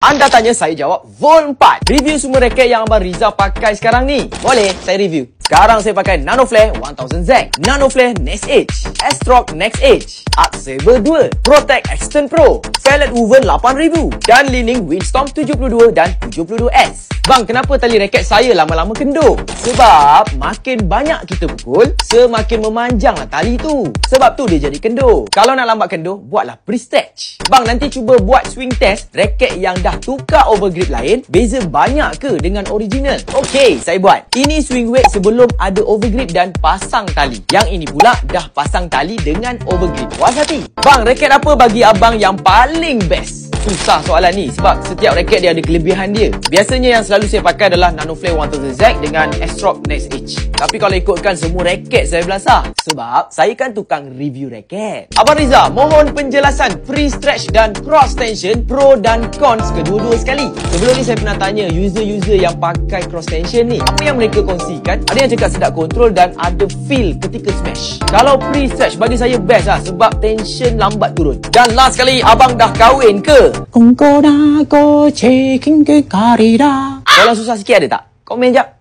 Anda tanya, saya jawab Volt 4. Review semua raket yang Abang Riza pakai sekarang ni. Boleh, saya review. Sekarang saya pakai Nanoflare 1000Z, Nanoflare Next Edge, S-Rock Next Edge, Arc Saber 2, Protect Extend Pro, Fellet Woven 8000 dan Li-Ning Windstorm 72 dan 72S. Bang, kenapa tali raket saya lama-lama kendur? Sebab makin banyak kita pukul, semakin memanjanglah tali tu. Sebab tu dia jadi kendur. Kalau nak lambat kendur, buatlah pre-stretch. Bang, nanti cuba buat swing test raket yang dah tukar overgrip lain, beza banyak ke dengan original? Okey, saya buat. Ini swing weight sebelum ada overgrip dan pasang tali. Yang ini pula dah pasang tali dengan overgrip. Puas hati. Bang, raket apa bagi abang yang paling best? Susah soalan ni sebab setiap raket dia ada kelebihan dia. Biasanya yang selalu saya pakai adalah Nanoflare 1000Z dengan S-Rock Next Edge. Tapi kalau ikutkan semua raket saya belasah. Sebab saya kan tukang review raket. Abang Riza, mohon penjelasan pre-stretch dan cross tension, pro dan cons kedua-dua sekali. Sebelum ni saya pernah tanya user-user yang pakai cross tension ni, apa yang mereka kongsikan? Ada yang cakap sedap kontrol dan ada feel ketika smash. Kalau pre-stretch bagi saya best lah sebab tension lambat turun. Dan last sekali, abang dah kahwin ke? Kongko da ko ceking ke karida. Kalau susah sikit ada tak? Komen jap.